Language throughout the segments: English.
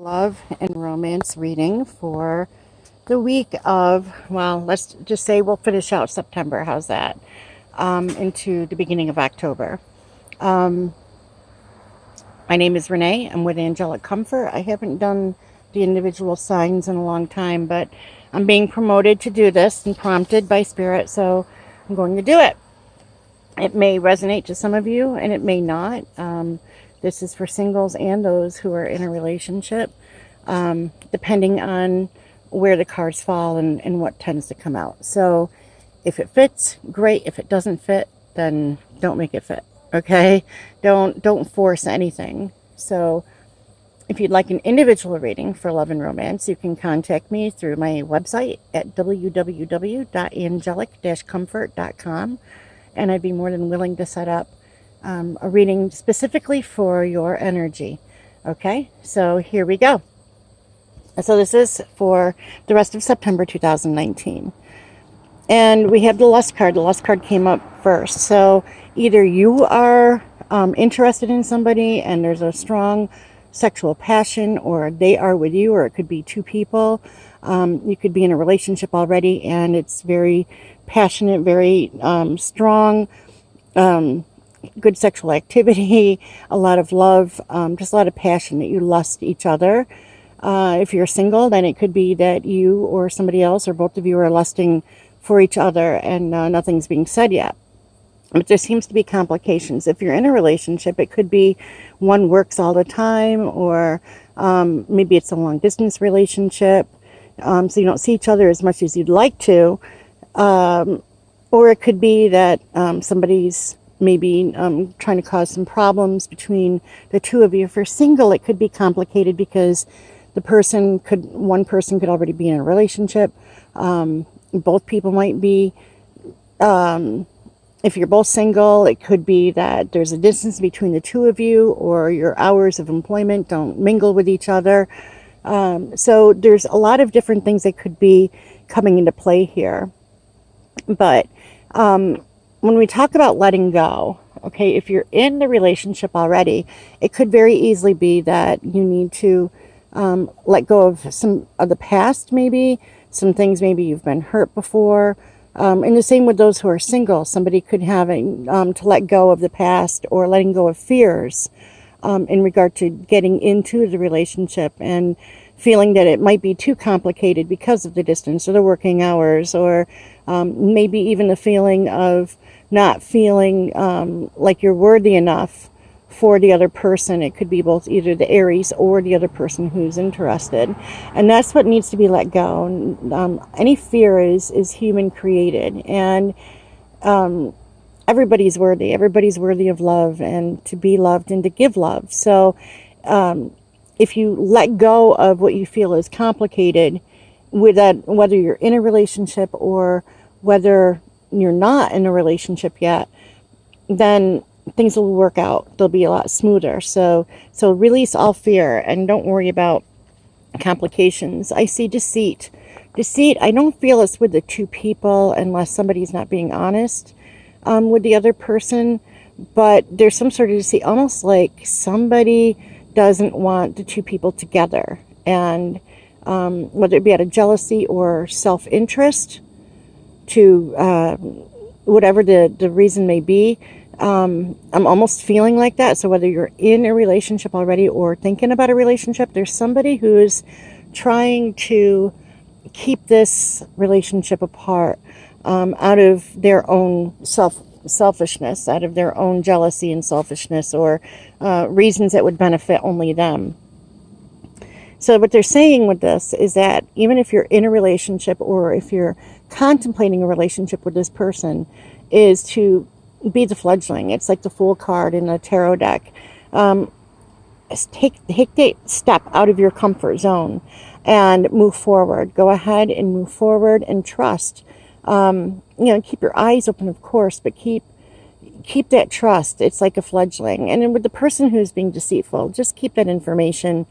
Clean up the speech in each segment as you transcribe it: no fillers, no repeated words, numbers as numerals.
Love and romance reading for the week of, well, let's just say we'll finish out September. How's that? Into the beginning of October. My name is Renee. I'm with Angelic Comfort. I haven't done the individual signs in a long time, but I'm being promoted to do this and prompted by Spirit, so I'm going to do it. It may resonate to some of you and it may not. This is for singles and those who are in a relationship, depending on where the cards fall and what tends to come out. So if it fits, great. If it doesn't fit, then don't make it fit. Okay? Don't force anything. So if you'd like an individual reading for love and romance, you can contact me through my website at www.angelic-comfort.com. And I'd be more than willing to set up a reading specifically for your energy. Okay, so here we go. So this is for the rest of September 2019. And we have the Lust card. The Lust card came up first. So either you are interested in somebody and there's a strong sexual passion, or they are with you, or it could be two people. You could be in a relationship already and it's very passionate, very strong, good sexual activity, a lot of love, just a lot of passion that you lust each other. If you're single, then it could be that you or somebody else or both of you are lusting for each other and nothing's being said yet. But there seems to be complications. If you're in a relationship, it could be one works all the time, or maybe it's a long distance relationship, so you don't see each other as much as you'd like to. Or it could be that somebody's maybe trying to cause some problems between the two of you. If you're single, it could be complicated because one person could already be in a relationship. Both people might be. If you're both single, it could be that there's a distance between the two of you, or your hours of employment don't mingle with each other. So there's a lot of different things that could be coming into play here. But when we talk about letting go, okay, if you're in the relationship already, it could very easily be that you need to let go of some of the past, maybe some things maybe you've been hurt before. And the same with those who are single. Somebody could have to let go of the past, or letting go of fears in regard to getting into the relationship and feeling that it might be too complicated because of the distance or the working hours, or maybe even the feeling of not feeling like you're worthy enough for the other person. It could be both either the Aries or the other person who's interested. And that's what needs to be let go. Any fear is human created, and everybody's worthy. Everybody's worthy of love and to be loved and to give love. So if you let go of what you feel is complicated, with that, whether you're in a relationship or whether you're not in a relationship yet, then things will work out. They'll be a lot smoother. So release all fear and don't worry about complications. I see deceit. Deceit, I don't feel it's with the two people unless somebody's not being honest with the other person. But there's some sort of deceit, almost like somebody doesn't want the two people together. And whether it be out of jealousy or self-interest, to whatever the reason may be, I'm almost feeling like that. So whether you're in a relationship already or thinking about a relationship, there's somebody who's trying to keep this relationship apart out of their own selfishness, out of their own jealousy and selfishness, or reasons that would benefit only them. So what they're saying with this is that even if you're in a relationship, or if you're contemplating a relationship with this person, is to be the fledgling. It's like the Fool card in the tarot deck. Take the step out of your comfort zone and move forward. Go ahead and move forward and trust. Keep your eyes open, of course, but keep that trust. It's like a fledgling. And then with the person who's being deceitful, just keep that information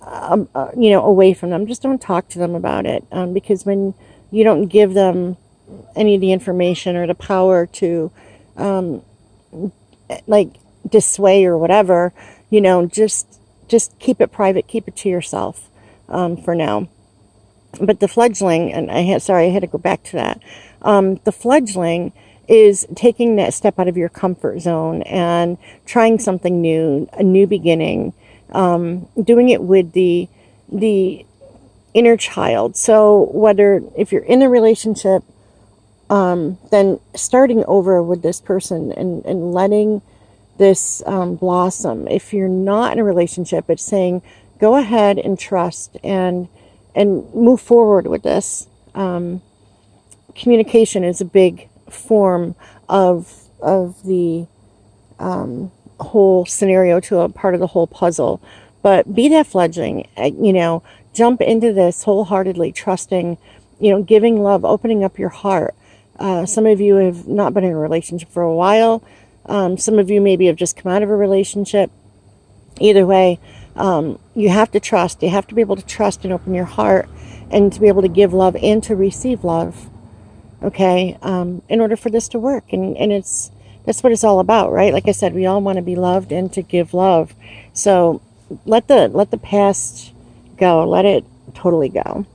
away from them. Just don't talk to them about it, because when you don't give them any of the information or the power to dissuade or whatever, just just keep it private, keep it to yourself for now. But the fledgling, and I had to go back to that. The fledgling is taking that step out of your comfort zone and trying something new, a new beginning, doing it with the inner child. So if you're in a relationship, then starting over with this person and letting this blossom. If you're not in a relationship, it's saying go ahead and trust and move forward with this. Communication is a big form of the whole scenario, to a part of the whole puzzle. But be that fledgling, jump into this wholeheartedly, trusting, giving love, opening up your heart. Some of you have not been in a relationship for a while. Some of you maybe have just come out of a relationship. Either way, you have to trust. You have to be able to trust and open your heart, and to be able to give love and to receive love. Okay, in order for this to work, and that's what it's all about, right? Like I said, we all want to be loved and to give love. So let the past go. Let it totally go.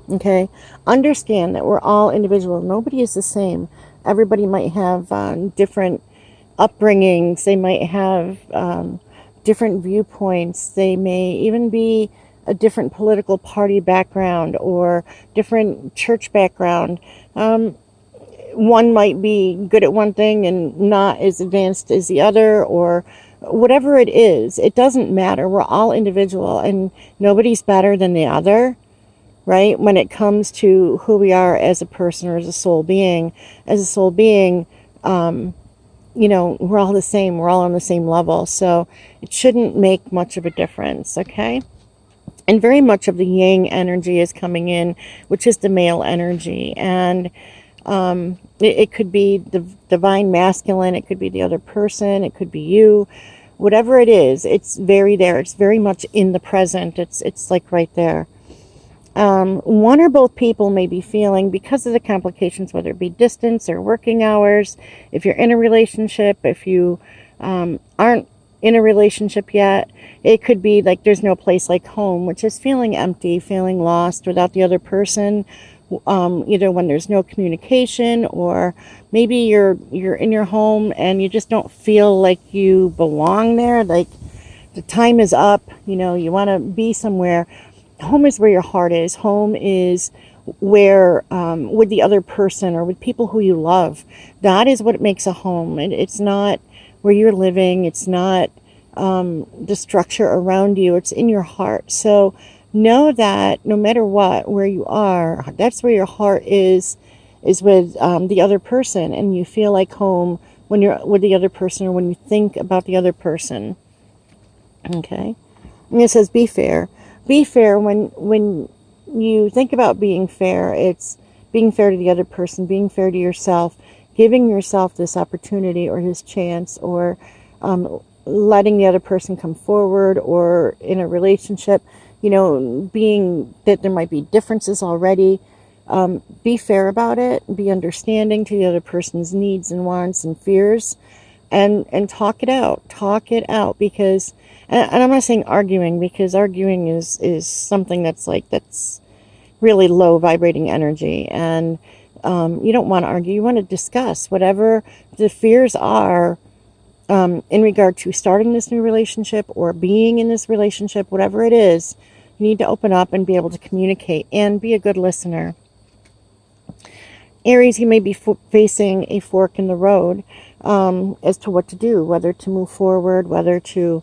Okay, understand that we're all individual. Nobody is the same. Everybody might have different upbringings. They might have different viewpoints. They may even be a different political party background or different church background. One might be good at one thing and not as advanced as the other, or whatever it is. It doesn't matter. We're all individual, and nobody's better than the other, right? When it comes to who we are as a person or as a soul being. As a soul being, we're all the same. We're all on the same level. So it shouldn't make much of a difference, okay? And very much of the yang energy is coming in, which is the male energy. And it could be the divine masculine. It could be the other person. It could be you. Whatever it is, it's very there. It's very much in the present. It's like right there. One or both people may be feeling, because of the complications, whether it be distance or working hours, if you're in a relationship, if you aren't in a relationship yet, it could be like there's no place like home, which is feeling empty, feeling lost without the other person, either when there's no communication, or maybe you're in your home and you just don't feel like you belong there, like the time is up, you want to be somewhere. Home is where your heart is. Home is where, with the other person or with people who you love. That is what makes a home. And it's not where you're living. It's not the structure around you. It's in your heart. So know that no matter what, where you are, that's where your heart is with the other person. And you feel like home when you're with the other person, or when you think about the other person. Okay? And it says, be fair. Be fair. When you think about being fair, it's being fair to the other person, being fair to yourself, giving yourself this opportunity or this chance, or letting the other person come forward, or in a relationship, being that there might be differences already. Be fair about it. Be understanding to the other person's needs and wants and fears, and talk it out. Talk it out, because, and I'm not saying arguing, because arguing is something that's really low vibrating energy, and you don't want to argue. You want to discuss whatever the fears are in regard to starting this new relationship or being in this relationship, whatever it is. You need to open up and be able to communicate and be a good listener. Aries, you may be facing a fork in the road as to what to do, whether to move forward, whether to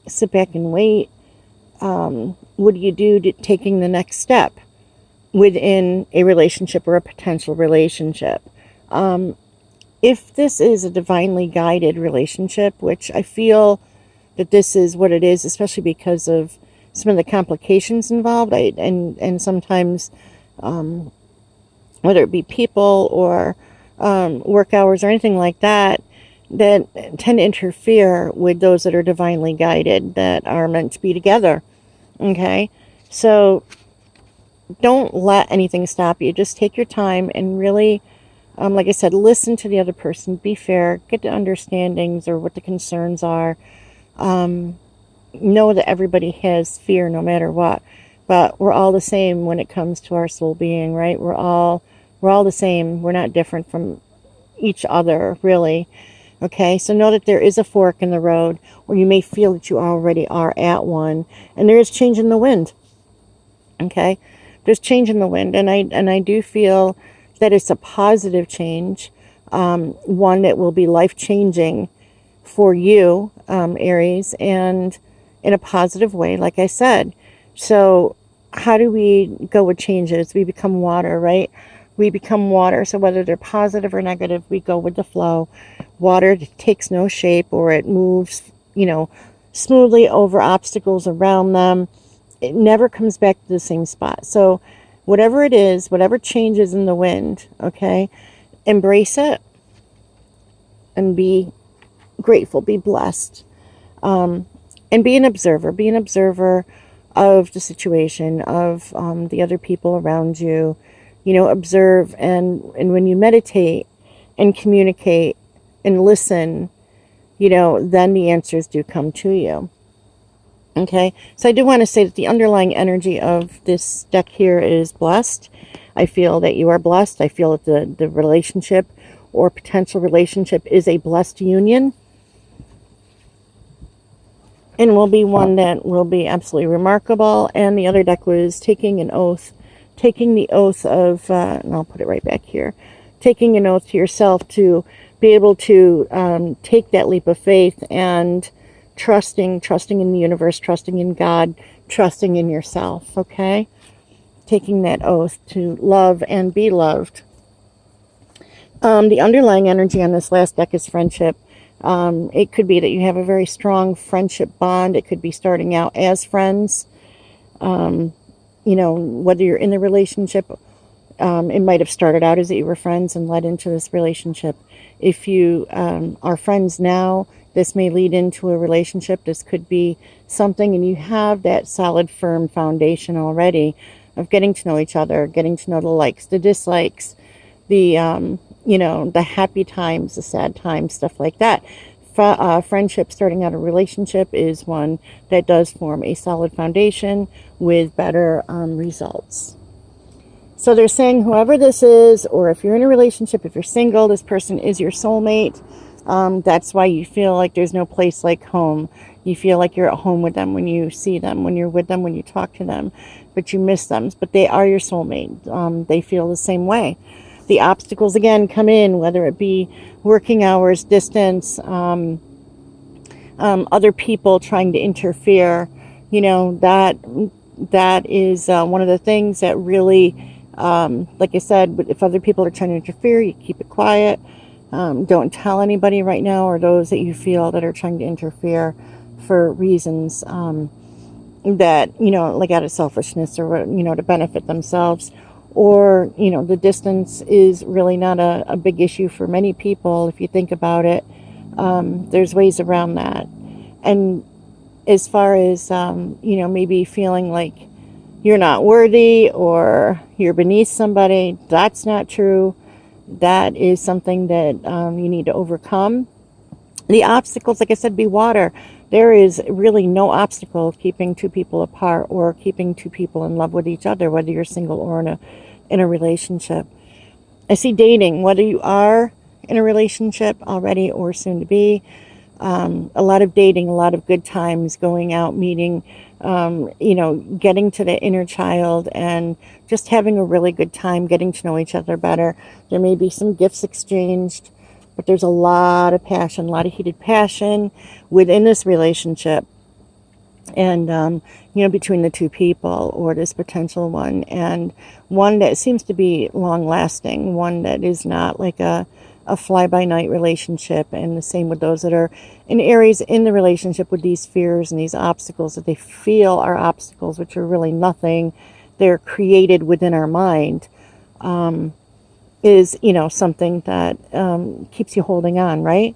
sit back and wait. What do you do to taking the next step within a relationship or a potential relationship? If this is a divinely guided relationship, which I feel that this is what it is, especially because of some of the complications involved, and sometimes whether it be people or work hours or anything like that tend to interfere with those that are divinely guided, that are meant to be together. Okay, so don't let anything stop you. Just take your time and really, like I said, listen to the other person. Be fair. Get the understandings or what the concerns are. know that everybody has fear no matter what, but we're all the same when it comes to our soul being, right? We're all the same. We're not different from each other, really. Okay, so know that there is a fork in the road, or you may feel that you already are at one, and there is change in the wind. Okay, there's change in the wind, and I do feel that it's a positive change, one that will be life changing for you, Aries, and in a positive way, like I said. So, how do we go with changes? We become water, right? We become water. So whether they're positive or negative, we go with the flow. Water takes no shape, or it moves, smoothly over obstacles around them. It never comes back to the same spot. So whatever it is, whatever changes in the wind, okay, embrace it and be grateful, be blessed, and be an observer. Be an observer of the situation, of the other people around you. Observe, and when you meditate and communicate and listen, then the answers do come to you. Okay, so I do want to say that the underlying energy of this deck here is blessed. I feel that you are blessed. I feel that the relationship or potential relationship is a blessed union, and will be one that will be absolutely remarkable. And the other deck was taking an oath, taking the oath of, and I'll put it right back here, taking an oath to yourself to be able to take that leap of faith and trusting in the universe, trusting in God, trusting in yourself, okay? Taking that oath to love and be loved. The underlying energy on this last deck is friendship. It could be that you have a very strong friendship bond. It could be starting out as friends. Whether you're in the relationship, it might have started out as that you were friends and led into this relationship. If you are friends now, this may lead into a relationship. This could be something, and you have that solid, firm foundation already of getting to know each other, getting to know the likes, the dislikes, the the happy times, the sad times, stuff like that. Friendship, starting out a relationship, is one that does form a solid foundation with better results. So they're saying whoever this is, or if you're in a relationship, if you're single, this person is your soulmate. That's why you feel like there's no place like home. You feel like you're at home with them when you see them, when you're with them, when you talk to them, but you miss them. But they are your soulmate. They feel the same way. The obstacles, again, come in, whether it be working hours, distance, other people trying to interfere. That is one of the things that really, like I said, if other people are trying to interfere, you keep it quiet. Don't tell anybody right now, or those that you feel that are trying to interfere for reasons that, like out of selfishness, or, to benefit themselves. Or, the distance is really not a big issue for many people. If you think about it, there's ways around that. And as far as, maybe feeling like you're not worthy or you're beneath somebody, that's not true. That is something that you need to overcome. The obstacles, like I said, be water. There is really no obstacle keeping two people apart or keeping two people in love with each other, whether you're single or in a relationship. I see dating, whether you are in a relationship already or soon to be. A lot of dating, a lot of good times, going out, meeting, getting to the inner child and just having a really good time, getting to know each other better. There may be some gifts exchanged, but there's a lot of passion, a lot of heated passion within this relationship. And, between the two people or this potential one, and one that seems to be long lasting, one that is not like a fly-by-night relationship. And the same with those that are in Aries in the relationship with these fears and these obstacles that they feel are obstacles, which are really nothing. They're created within our mind, is, something that keeps you holding on, right?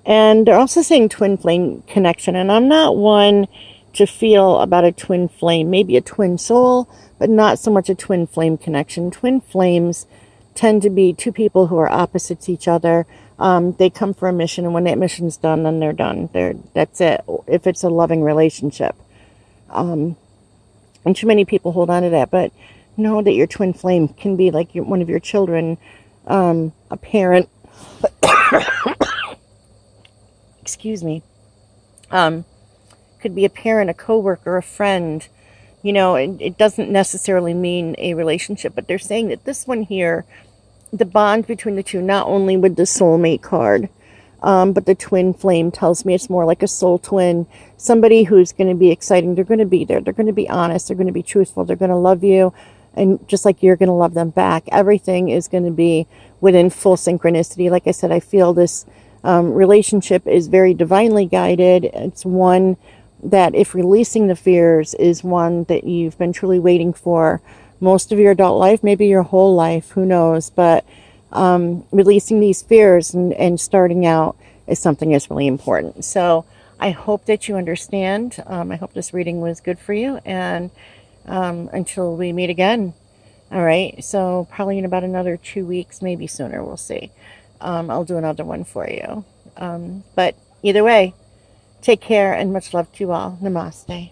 And they're also saying twin flame connection. And I'm not one to feel about a twin flame, maybe a twin soul, but not so much a twin flame connection. Twin flames tend to be two people who are opposites each other, They come for a mission, and when that mission's done, then they're done. That's it. If it's a loving relationship, and too many people hold on to that, but know that your twin flame can be like one of your children, a parent. Excuse me. Could be a parent, a coworker, a friend. It doesn't necessarily mean a relationship, but they're saying that this one here, the bond between the two, not only with the soulmate card, but the twin flame tells me it's more like a soul twin, somebody who's going to be exciting. They're going to be there. They're going to be honest. They're going to be truthful. They're going to love you. And just like you're going to love them back, everything is going to be within full synchronicity. Like I said, I feel this relationship is very divinely guided. It's one that, if releasing the fears, is one that you've been truly waiting for most of your adult life, maybe your whole life, who knows. But releasing these fears and starting out is something that's really important. So I hope that you understand. I hope this reading was good for you. And until we meet again. All right. So probably in about another 2 weeks, maybe sooner. We'll see. I'll do another one for you. But either way, take care and much love to you all. Namaste.